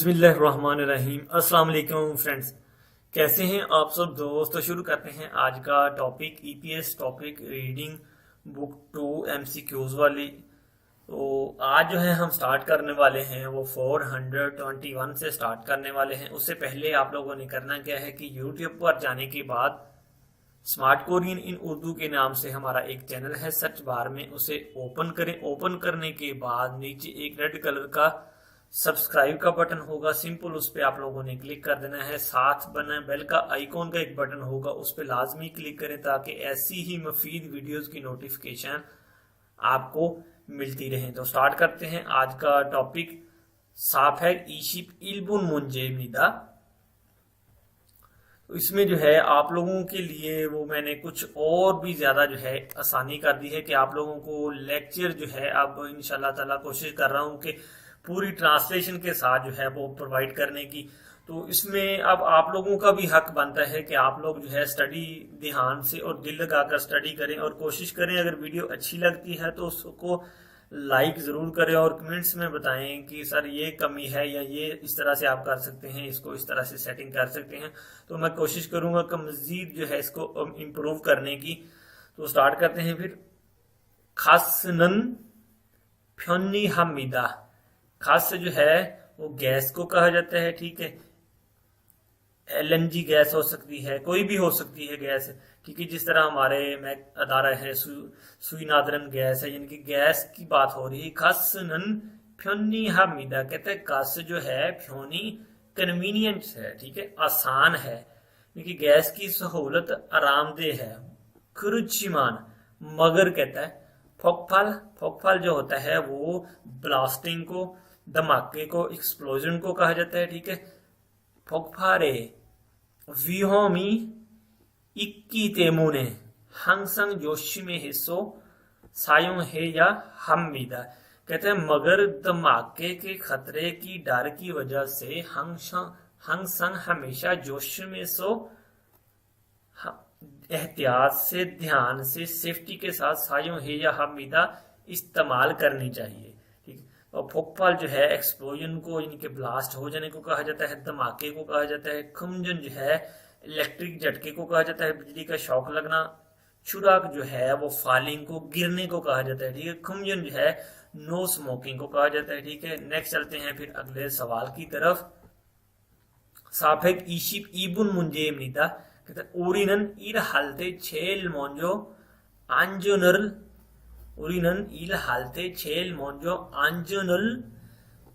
बिस्मिल्लाहिर्रहमानिर्रहीम। अस्सलाम वालेकुम फ्रेंड्स, कैसे हैं आप सब दोस्त। तो शुरू करते हैं आज का topic EPS topic reading book 2 MCQs वाली। तो आज जो है हम स्टार्ट करने वाले हैं वो 421 से स्टार्ट करने वाले हैं। उससे पहले आप लोगों ने करना क्या है कि यूट्यूब पर जाने के बाद स्मार्ट कोरियन इन उर्दू के नाम से हमारा एक चैनल है, सर्च बार में उसे ओपन करें। ओपन करने के बाद नीचे एक रेड कलर का सब्सक्राइब का बटन होगा, सिंपल उस पर आप लोगों ने क्लिक कर देना है। साथ बना बेल का आइकॉन का एक बटन होगा, उस पर लाजमी क्लिक करें ताकि ऐसी ही मुफीद वीडियोस की नोटिफिकेशन आपको मिलती रहे। तो स्टार्ट करते हैं। आज का टॉपिक साफ है ईशिप इल्बुन मुंजे निदा। तो इसमें जो है आप लोगों के लिए वो मैंने कुछ और भी ज्यादा जो है आसानी कर दी है कि आप लोगों को लेक्चर जो है अब इंशाल्लाह ताला कोशिश कर रहा हूँ कि पूरी ट्रांसलेशन के साथ जो है वो प्रोवाइड करने की। तो इसमें अब आप लोगों का भी हक बनता है कि आप लोग जो है स्टडी ध्यान से और दिल लगाकर स्टडी करें और कोशिश करें अगर वीडियो अच्छी लगती है तो उसको लाइक जरूर करें और कमेंट्स में बताएं कि सर ये कमी है या ये इस तरह से आप कर सकते हैं, इसको इस तरह से सेटिंग कर सकते हैं। तो मैं कोशिश करूंगा कि मजीद जो है इसको इम्प्रूव करने की। तो स्टार्ट करते हैं फिर। खासनन फ्योनी हमीदा। खास जो है वो गैस को कहा जाता है, ठीक है। एलएनजी गैस हो सकती है, कोई भी हो सकती है गैस, ठीक है। जिस तरह हमारे में अदारा है सुई नादरन गैस है, यानी कि गैस की बात हो रही है। खासनन फ्योनी हमीदा कहते हैं खास जो है फ्योनी कन्वीनियंट है, ठीक है, आसान है, क्योंकि गैस की सहूलत आरामदेह है। खुरुचिमान मगर कहता है फोकफाल। फोकफाल जो होता है वो ब्लास्टिंग को, धमाके को, एक्सप्लोजन को कहा जाता है, ठीक है। फोकफारे विहोमी इक्की तेमुने हंगसंग जोशी में हिस्सों सायों है या हमीदा। कहते हैं मगर धमाके के खतरे की डर की वजह से हंगसंग हमेशा जोश में सो एहतियात से, ध्यान से, सेफ्टी के साथ सायों है या हमीदा इस्तेमाल करनी चाहिए, ठीक है। और फोकफाल जो है एक्सप्लोजन को, यानी कि ब्लास्ट हो जाने को कहा जाता है, धमाके को कहा जाता है। खुमजन जो है इलेक्ट्रिक झटके को कहा जाता है, बिजली का शॉक लगना। चुराक जो है वो फॉलिंग को, गिरने को कहा जाता है, ठीक है। खुमजन जो है नो स्मोकिंग को कहा जाता है, ठीक है। नेक्स्ट चलते हैं फिर अगले सवाल की तरफ। साफेक ईशिप इबुन मुंजे निदा कहते उरिनन इर हालते छेल मोंजो आंजोनल। उरिनन इल हालते छेल मोंजो आंजोनल।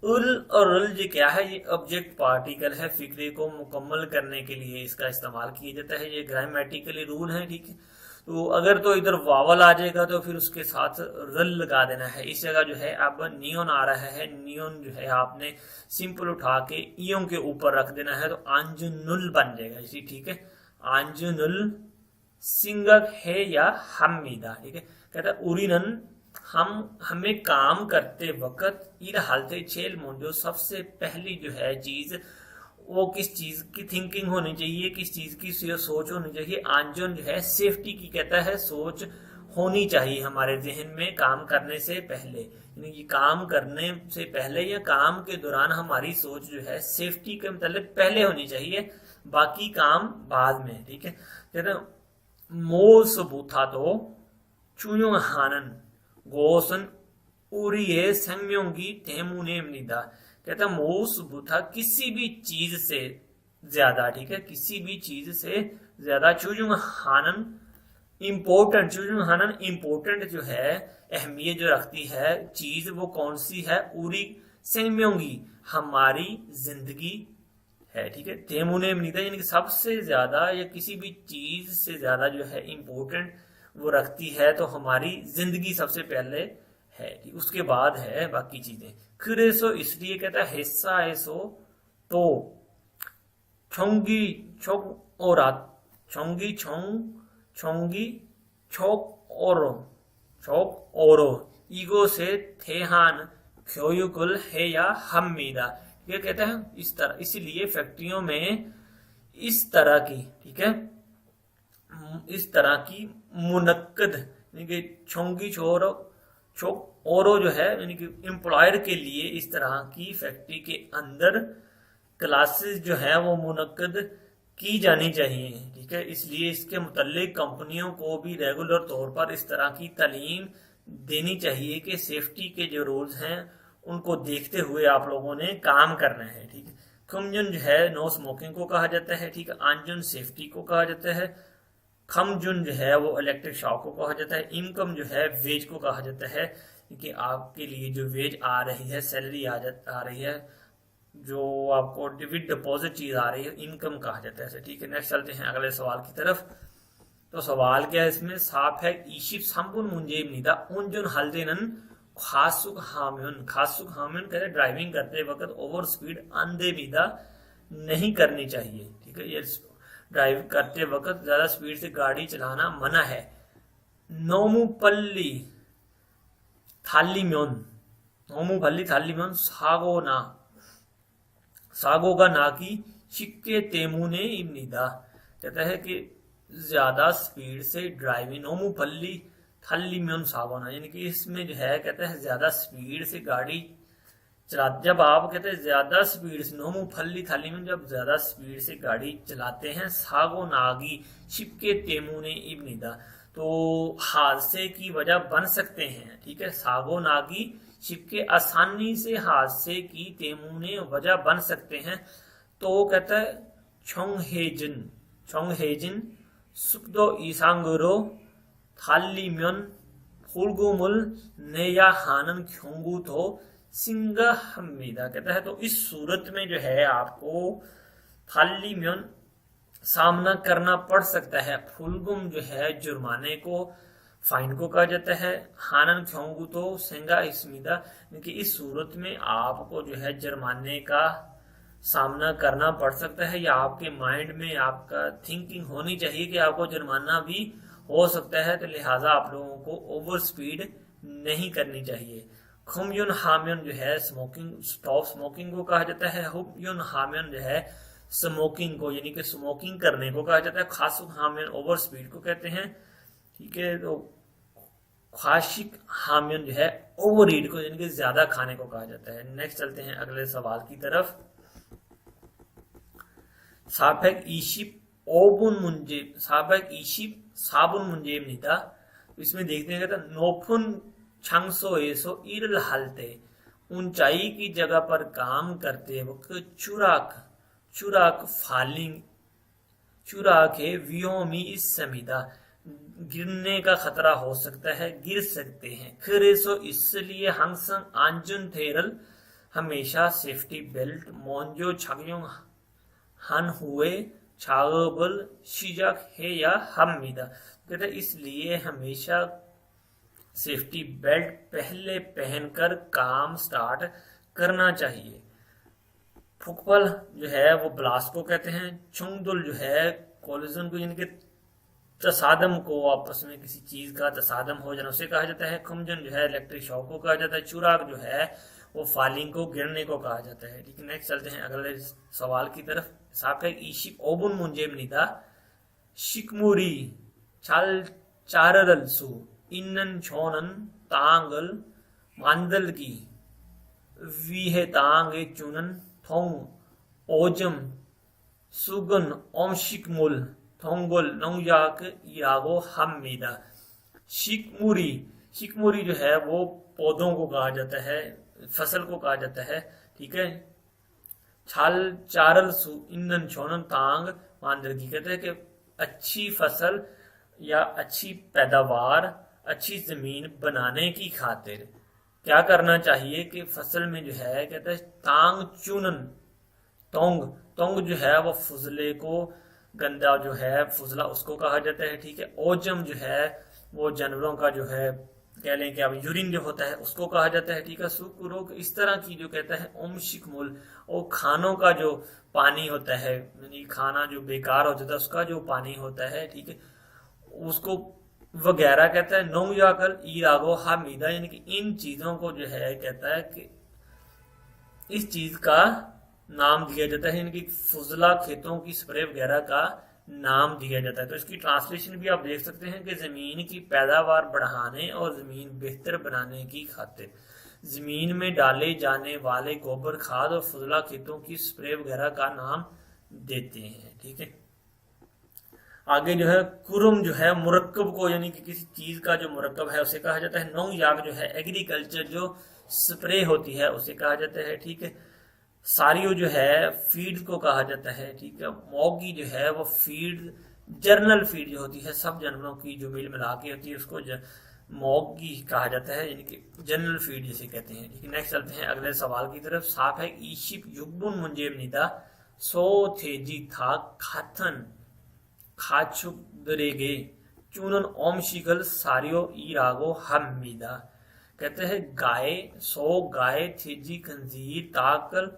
उल और उल जो क्या है, ये ऑब्जेक्ट पार्टिकल है, फिक्रे को मुकम्मल करने के लिए इसका इस्तेमाल किया जाता है। ये ग्रामेटिकली रूल है, ठीक है। तो अगर तो इधर वावल आ जाएगा तो फिर उसके साथ रल लगा देना है। इस जगह जो है अब नियोन आ रहा है, नियोन जो है आपने सिंपल उठा के इयों के ऊपर रख देना है तो आंजुनुल बन जाएगा इसी, ठीक है। आंजुनुल सिंगक है या हमीदा, ठीक है। कहता है उरिनन हमें काम करते वक्त इर हालते छेल मोंजो सबसे पहली जो है चीज वो किस चीज की थिंकिंग होनी चाहिए, किस चीज की सोच होनी चाहिए। आंजन जो है सेफ्टी की कहता है सोच होनी चाहिए हमारे जहन में काम करने से पहले, यानी कि काम करने से पहले या काम के दौरान हमारी सोच जो है सेफ्टी के मतलब पहले होनी चाहिए, बाकी काम बाद में, ठीक है। कहते मोल सबूथा तो चुयों हानन गोसन उरिये संम्योंगी तेमुने निदा। कहता मोस बुथा किसी भी चीज से ज्यादा, ठीक है, किसी भी चीज से ज्यादा। चुजुंग हानन इम्पोर्टेंट, चुजुंग हानन इम्पोर्टेंट जो है अहमियत जो रखती है चीज वो कौन सी है। उरी सेम्योंगी हमारी जिंदगी है, ठीक है। तेमुने निदा यानी कि सबसे ज्यादा या किसी भी चीज से ज्यादा जो है इम्पोर्टेंट वो रखती है तो हमारी जिंदगी सबसे पहले है, उसके बाद है बाकी चीजें। खुरेसो इसलिए कहता है हिस्सा ऐसो तो छोंगी छोक और छोंगी छोंगी छोक और ईगो से थेहान ख्योयुकुल है या हमीदा। ये कहता है इस तरह, इसीलिए फैक्ट्रियों में इस तरह की, ठीक है, इस तरह की मुनक्कद यानी कि छोंगी छोक औरो जो है यानी कि एम्प्लॉयर के लिए इस तरह की फैक्ट्री के अंदर क्लासेस जो है वो मुनक्कद की जानी चाहिए, ठीक है। इसलिए इसके मुतल्लिक कंपनियों को भी रेगुलर तौर पर इस तरह की तालीम देनी चाहिए कि सेफ्टी के जो रूल्स हैं उनको देखते हुए आप लोगों ने काम करना है, ठीक है। खुमजुन जो है नो स्मोकिंग को कहा जाता है, ठीक है। आंजुन सेफ्टी को कहा जाता है। खमजुन जो है वो इलेक्ट्रिक शॉक को कहा जाता है। इनकम जो है वेज को कहा जाता है, कि आपके लिए जो वेज आ रही है, सैलरी आ रही है, जो आपको विद डिपॉजिट चीज आ रही है, इनकम कहा जाता है, ठीक है। नेक्स्ट चलते हैं अगले सवाल की तरफ। तो सवाल क्या है इसमें, साफ है ईशिप संपुन मुंजेब निदा उनजुन हल्देनन खासुक हाम्युन। खासुक हाम्युन कहते हैं ड्राइविंग करते वक्त ओवर स्पीड अंधे विदा नहीं करनी चाहिए, ठीक है। ये ड्राइव करते वक्त ज्यादा स्पीड से गाड़ी चलाना मना है। नोमुपल्ली थालीम्योन, नोमुपल्ली थालीम्योन सागोना, सागोगा ना की शिक्के तेमुने इब्निदा। कहता है कि ज्यादा स्पीड से ड्राइविंग, नोमुपल्ली थालीम्योन सागोना, यानी कि इसमें जो है कहता है ज्यादा स्पीड से गाड़ी चला, जब आप कहते हैं ज्यादा स्पीड से, नोमू फल्ली थाली में जब ज्यादा स्पीड से गाड़ी चलाते हैं, सागो नागी शिपके तेमुने इब्निदा, तो हादसे की वजह बन सकते हैं, ठीक है। सागो नागी शिपके आसानी से हादसे की तेमुने वजह बन सकते हैं। तो कहता है छोंगहेजिन, छोंगहेजिन सुक्दो ईसांगुरो थालीम्योन फुलगुमुल नेया हानन ख्योंगू तो सिंगा हमीदा। कहता है तो इस सूरत में जो है आपको थालीम्योन सामना करना पड़ सकता है। फुलगुम जो है जुर्माने को, फाइन को कहा जाता है। हानन ख्योंगू तो सिंगा इसमीदा, क्योंकि इस सूरत में आपको जो है जुर्माने का सामना करना पड़ सकता है, या आपके माइंड में आपका थिंकिंग होनी चाहिए कि आपको जुर्माना भी हो सकता है, तो लिहाजा आप लोगों को ओवर स्पीड नहीं करनी चाहिए। खुमयुन हाम्युन जो है स्मोकिंग, स्टॉप स्मोकिंग को कहा जाता है। हुमयुन हाम्युन जो है स्मोकिंग को, यानी कि स्मोकिंग करने को कहा जाता है। खासुक हाम्युन ओवर स्पीड को कहते हैं, ठीक है। तो ख्वाशिक हाम्युन जो है ओवर ईट को, यानी कि ज्यादा खाने को कहा जाता है। नेक्स्ट चलते हैं अगले सवाल की तरफ। साफेक ईशिप ओबुन मुंजेब, साफेक ईशिप साबुन मुंजेब निदा। इसमें देखते हैं नोफुन छंगसो एसो इरल हलते, ऊंचाई की जगह पर काम करते वक्त चुराक, चुराक फालिंग, चुराके व्योमी इस समीदा, गिरने का खतरा हो सकता है, गिर सकते हैं। खरेसो इसलिए हंगसंग आंजुन थेरल हमेशा सेफ्टी बेल्ट मोंजो छगयों हन हुए छागबल शिजक है या हमीदा। कहते इसलिए हमेशा सेफ्टी बेल्ट पहले पहनकर काम स्टार्ट करना चाहिए। फुकपल जो है वो ब्लास्ट को कहते हैं। चुंगदुल जो है कोलिजन को, यानी कि तसादम को, आपस में किसी चीज का तसादम हो जाना, उसे कहा जाता है। खुमजन जो है इलेक्ट्रिक शॉक को कहा जाता है। चुराक जो है वो फालिंग को, गिरने को कहा जाता है, ठीक है। नेक्स्ट चलते हैं अगले सवाल की तरफ। साफेक ईशिप ओबुन मुंजेब निदा शिकमुरी चाल चाररलसु इन्नन छोनन तांगल मांदल की वीहे तांगे चुनन थोंग ओजम सुगन ओमशिकमुल थोंगल नौयाक यागो हमीदा। शिकमुरी, शिकमुरी जो है वो पौधों को कहा जाता है, फसल को कहा जाता है, ठीक है। छाल चारल सु इंधन छोनन तांग मांदल की, कहते हैं कि अच्छी फसल या अच्छी पैदावार, अच्छी जमीन बनाने की खातिर क्या करना चाहिए कि फसल में जो है कहते हैं तांग चुनन, तोंग, तोंग जो है वो फुजले को, गंदा जो है फुजला उसको कहा जाता है, ठीक है। ओजम जो है वो जानवरों का जो है कह लें कि अब यूरिन जो होता है उसको कहा जाता है, ठीक है। सुकुरोग इस तरह की जो कहता है ओम शिकमुल, और खानों का जो पानी होता है, यानी खाना जो बेकार हो जाता है उसका जो पानी होता है, ठीक है, उसको वगैरह कहता है। नौ याकल ईरागो हामिदा, यानी कि इन चीजों को जो है कहता है कि इस चीज का नाम दिया जाता है, यानी कि फुजला खेतों की स्प्रे वगैरह का नाम दिया जाता है। तो इसकी ट्रांसलेशन भी आप देख सकते हैं कि जमीन की पैदावार बढ़ाने और जमीन बेहतर बनाने की खातिर। जमीन में डाले जाने वाले गोबर खाद और फुजला खेतों की स्प्रे वगैरह का नाम देते हैं। ठीक है, आगे जो है कुरम जो है मुरक्कब को, यानी कि किसी चीज का जो मुरक्कब है उसे कहा जाता है। नौयाग जो है एग्रीकल्चर जो स्प्रे होती है उसे कहा जाता है। ठीक है, सारियो जो है फीड को कहा जाता है। ठीक है, मौगी जो है वो फीड, जर्नल फीड जो होती है सब जानवरों की जो मिल मिला के होती है उसको मौगी कहा जाता है, यानी कि जनरल फीड जिसे कहते हैं। ठीक है, नेक्स्ट चलते हैं अगले सवाल की तरफ। साफ है ईशिप युग्बुन मुंजेब निदा सो थेजी था खाथन खाचुक दरेगे चूनन ओम शिगल सारियो ईरागो हमीदा। कहते हैं गाय, सो गाय थेजी खंजीर ताकल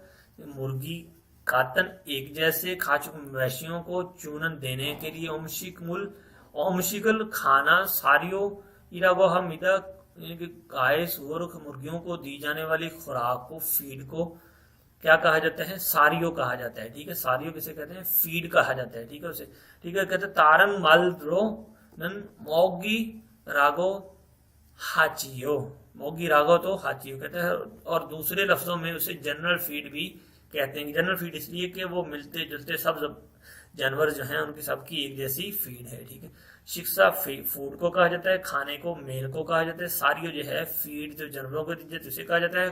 मुर्गी कातन एक जैसे खाचुक मवेशियों को चूनन देने के लिए ओमशिकल खाना सारियो इरागो हमीदा, यानी कि गाय सूअर मुर्गियों को दी जाने वाली खुराक को, फीड को क्या कहा जाता है? सारियो कहा जाता है। ठीक है, सारियो किसे कहते हैं? फीड कहा जाता है। ठीक है, उसे ठीक है कहते हैं तारन माल द्रो नन मोगी रागो हाचियो, मोगी रागो तो हाचियो कहते हैं। और दूसरे लफ्जों में उसे जनरल फीड भी कहते हैं। जनरल फीड इसलिए कि वो मिलते जुलते सब जानवर जो हैं उनकी सबकी एक जैसी फीड है। ठीक है, शिक्षा फूड को कहा जाता है, खाने को मेल को कहा जाता है, सारियो जो है फीड जो जानवरों को दी जाती है उसे कहा जाता है,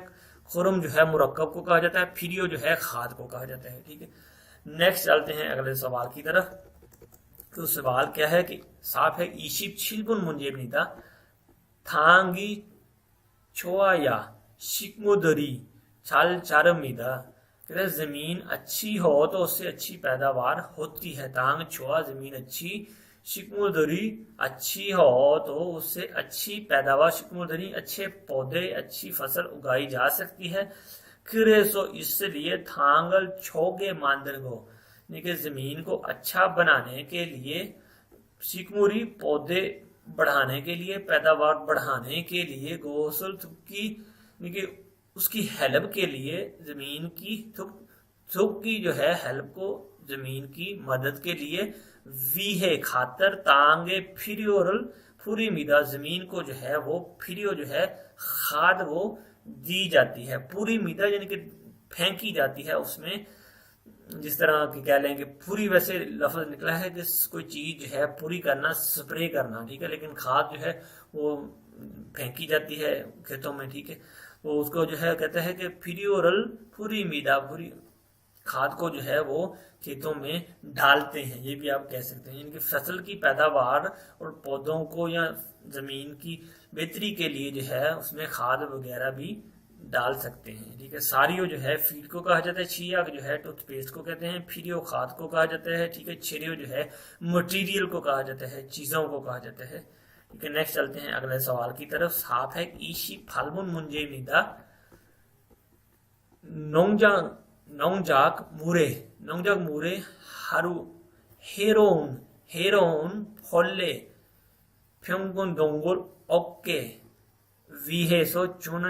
खुरम जो है मुरक्कब को कहा जाता है, फिरियो जो है खाद को कहा जाता है। ठीक है, नेक्स्ट चलते हैं अगले सवाल की तरफ। तो सवाल क्या है कि साफ है ईशिप छिलबुन मुंजेब नीता थांगी छोया शिकमुदरी छाल चारमीदा। कहते हैं जमीन अच्छी हो तो उससे अच्छी पैदावार होती है। तांग छोआ जमीन अच्छी, शिकमुदरी अच्छी हो तो उससे अच्छी पैदावार, शिकमुदरी अच्छे पौधे अच्छी फसल उगाई जा सकती है। किरेसो इसलिए थांगल छोगे मांदर को, यानी जमीन को अच्छा बनाने के लिए, शिकमुरी पौधे बढ़ाने के लिए, पैदावार बढ़ाने के लिए, गोसल की उसकी हेल्प के लिए, जमीन की थुक की जो है हेल्प को, जमीन की मदद के लिए, वीहे खातर तांगे फिरियोरल पूरी मिदा जमीन को जो है वो फिरियो जो है खाद वो दी जाती है। पूरी मिदा यानी कि फेंकी जाती है उसमें, जिस तरह की कह लेंगे पूरी, वैसे लफ्ज निकला है कि कोई चीज जो है पूरी करना, स्प्रे करना। ठीक है, लेकिन खाद जो है वो फेंकी जाती है खेतों में। ठीक है, वो उसको जो है कहते हैं कि फिरियोरल पूरी मीदा, पूरी खाद को जो है वो खेतों में डालते हैं, ये भी आप कह सकते हैं। इनकी फसल की पैदावार और पौधों को या जमीन की बेहतरी के लिए जो है उसमें खाद वगैरह भी डाल सकते हैं। ठीक है, सारियो जो है फीड को कहा जाता है, छिया जो है टूथपेस्ट को कहते हैं, फिरियो खाद को कहा जाता है। ठीक है, छिरियो जो है मटेरियल को कहा जाता है, चीजों को कहा जाता है। ठीक है, नेक्स्ट चलते हैं अगले सवाल की तरफ। साफ है ईशी फाल्गुन मुंजे मिदा नौजाक मुरे हारू हेरोन फोल्ले फ्योंगुन दोंगुल ओके विहेसो चुन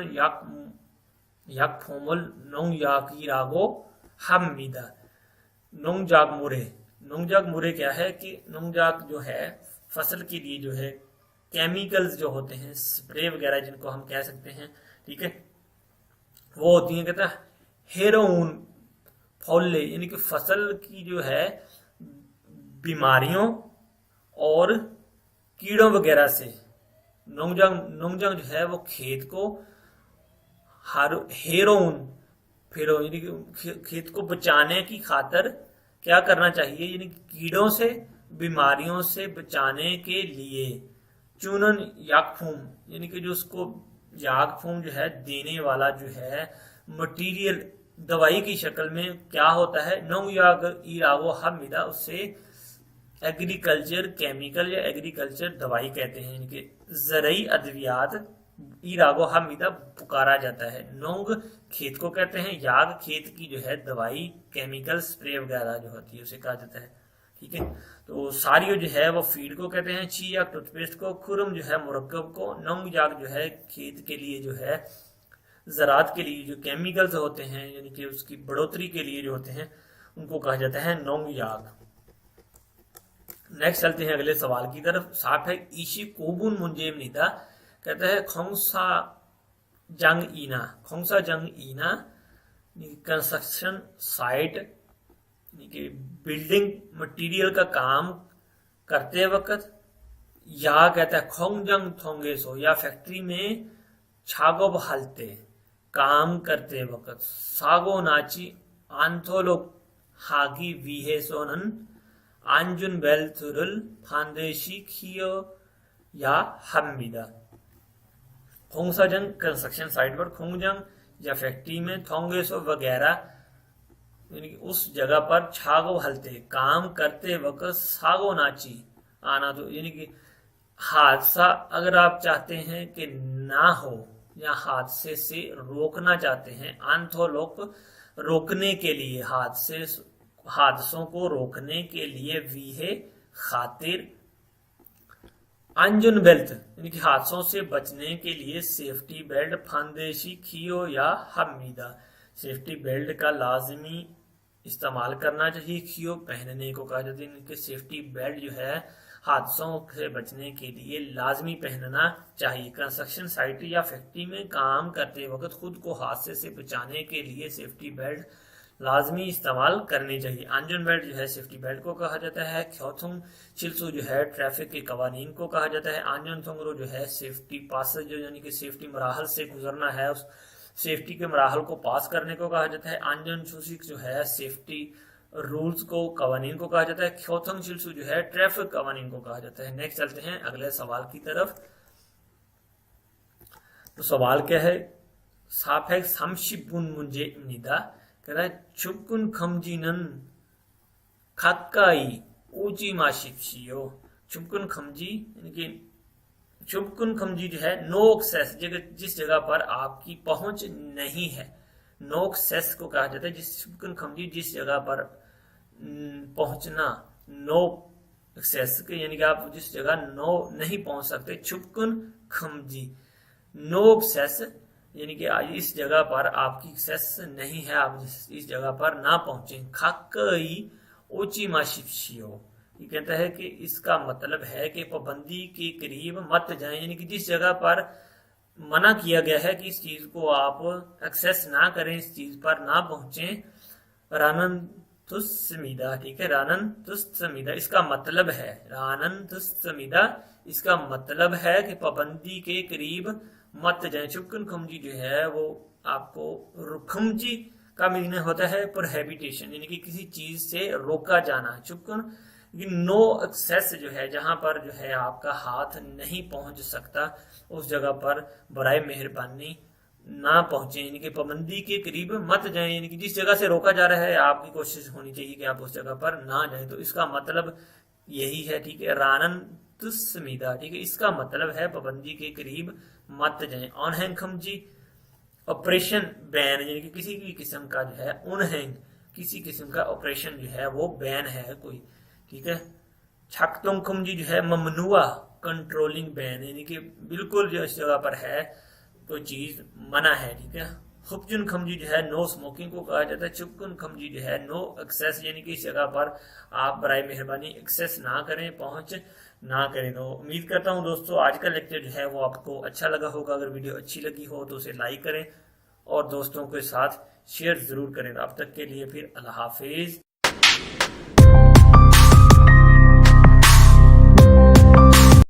याक फोमल नौयाकीरागो हमीदा। नौजाक मुरे क्या है कि नौजाक जो है फसल के लिए जो है केमिकल्स जो होते हैं, स्प्रे वगैरह जिनको हम कह सकते हैं, ठीक है, वो होती है कहता है हेरोन फौले, यानी कि फसल की जो है बीमारियों और कीड़ों वगैरह से। नौजंग जो है वो खेत को हेरोन यानी कि खेत को बचाने की खातर क्या करना चाहिए, यानी कीड़ों से, बीमारियों से बचाने के लिए चूनन याकफूम, यानी कि जो उसको याकफूम जो है देने वाला जो है मटेरियल दवाई की शक्ल में क्या होता है, नौ यागो हमिदा, उससे एग्रीकल्चर केमिकल या एग्रीकल्चर दवाई कहते हैं। यानी कि जरई अद्वियात इरागो हमिदा पुकारा जाता है। नोंग खेत को कहते हैं, याग खेत की जो है दवाई, केमिकल स्प्रे वगैरह जो होती है उसे कहा जाता है। ठीक है, तो सारियो जो है वो फीड को कहते हैं, छिया टूथपेस्ट को, खुरम जो है मुरक्कब को, नौंग याग जो है खेत के लिए जो है ज़रात के लिए जो केमिकल्स होते हैं, यानी कि उसकी बढ़ोतरी के लिए जो होते हैं उनको कहा जाता है नौंग याग। नेक्स्ट चलते हैं अगले सवाल की तरफ। साफ है ईशी कोबुन मुंजेम निदा, कहता है जंग ईना, खोंसा जंग ईना कंस्ट्रक्शन साइट बिल्डिंग मटेरियल का काम करते वक्त, या कहता है खोंगजंग थोंगेसो या फैक्ट्री में छागो हलते काम करते वक्त, सागो नाची आंथोलो हागी विहेसोनन आंजुन बेलथुरुल फांदेशी खियो या हम्मिदा। खोंगसाजंग कंस्ट्रक्शन साइट पर, खोंगजंग या फैक्ट्री में, थोंगेसो वगैरह उस जगह पर छागो हलते काम करते वक्त, सागो नाची आना, तो यानी कि हादसा अगर आप चाहते हैं कि ना हो या हादसे से रोकना चाहते हैं, आंथोलोक रोकने के लिए, हादसों को रोकने के लिए, वीहे खातिर, अंजुन बेल्ट यानी कि हादसों से बचने के लिए सेफ्टी बेल्ट, फांदेशी खियो या हमीदा सेफ्टी बेल्ट का लाजमी इस्तेमाल करना चाहिए, खियो पहनने को कहा जाता है कि सेफ्टी बेल्ट जो है हादसों से बचने के लिए लाजमी पहनना चाहिए। कंस्ट्रक्शन साइट या फैक्ट्री में काम करते वक्त खुद को हादसे से बचाने के लिए सेफ्टी बेल्ट लाजमी इस्तेमाल करनी चाहिए। अंजुन बेल्ट जो है सेफ्टी बेल्ट को कहा जाता है। ख्योथुंग चिल्सू जो है ट्रैफिक के कवानीन को कहा जाता है। अंजुन थोंगरो जो है सेफ्टी पासेज जो यानी कि सेफ्टी मराहल से गुजरना है, उस सेफ्टी के मराहल को पास करने को कहा जाता है। अंजुन सुसिक जो है सेफ्टी रूल्स को कवानीन को कहा जाता है। ख्योथुंग चिल्सू जो है ट्रैफिक कवानीन को कहा जाता है। नेक्स्ट चलते हैं अगले सवाल की तरफ। तो सवाल क्या है, साफेक समशिबुन मुंजे निदा कह रहा है चुपकुन खमजीनन खाकाई ऊंची माशियो। चुपकुन खमजी यानी कि चुपकुन खमजी जो है नो एक्सेस, जिस जगह पर आपकी पहुंच नहीं है, नो एक्सेस को कहा जाता है। चुपकुन खमजी जिस जगह पर पहुंचना, नो एक्सेस के यानी कि आप जिस जगह नो नहीं पहुंच सकते, चुपकुन खमजी नो एक्सेस यानी कि इस जगह पर आपकी एक्सेस नहीं है, आप इस जगह पर ना पहुंचे। खाकई ऊंची माशियो, ये कहता है कि इसका मतलब है कि पाबंदी के करीब मत जाएं, यानी कि जिस जगह पर मना किया गया है कि इस चीज को आप एक्सेस ना करें, इस चीज पर ना पहुंचे। रानन तुस्मिदा, ठीक है, रानन तुस्मिदा इसका मतलब है, रानन तुस्मिदा इसका मतलब है कि पाबंदी के करीब मत जाए। चुपकन खमजी जो है वो आपको, खमजी का मीनिंग होता है प्रोहिबिटेशन यानी कि किसी चीज से रोका जाना। चुपकन नो एक्सेस जो है जहां पर जो है आपका हाथ नहीं पहुंच सकता, उस जगह पर बराए मेहरबानी ना पहुंचे, यानी कि पाबंदी के करीब मत जाएं, यानी कि जिस जगह से रोका जा रहा है आपकी कोशिश होनी चाहिए कि आप उस जगह पर ना जाएं। तो इसका मतलब यही है, ठीक है, रानन तुस्मिदा, ठीक है, इसका मतलब है पाबंदी के करीब मत जाएं। ऑनहैंग खमजी ऑपरेशन बैन यानी कि किसी भी किस्म का जो है, उनहैंग किसी किस्म का ऑपरेशन जो है वो बैन है कोई, ठीक है। छकतों खमजी जो है ममनुआ कंट्रोलिंग बैन यानी कि बिल्कुल जो इस जगह पर है कोई चीज मना है, ठीक है। खुबजुन खमजी जो है नो स्मोकिंग को कहा जाता है। चुपकुन खमजी जो है नो एक्सेस यानी कि इस जगह पर आप बराए मेहरबानी एक्सेस ना करें, पहुंच ना करें। तो उम्मीद करता हूं दोस्तों आज का लेक्चर जो है वो आपको अच्छा लगा होगा। अगर वीडियो अच्छी लगी हो तो उसे लाइक करें और दोस्तों के साथ शेयर जरूर करें। अब तक के लिए फिर अल्लाह हाफिज।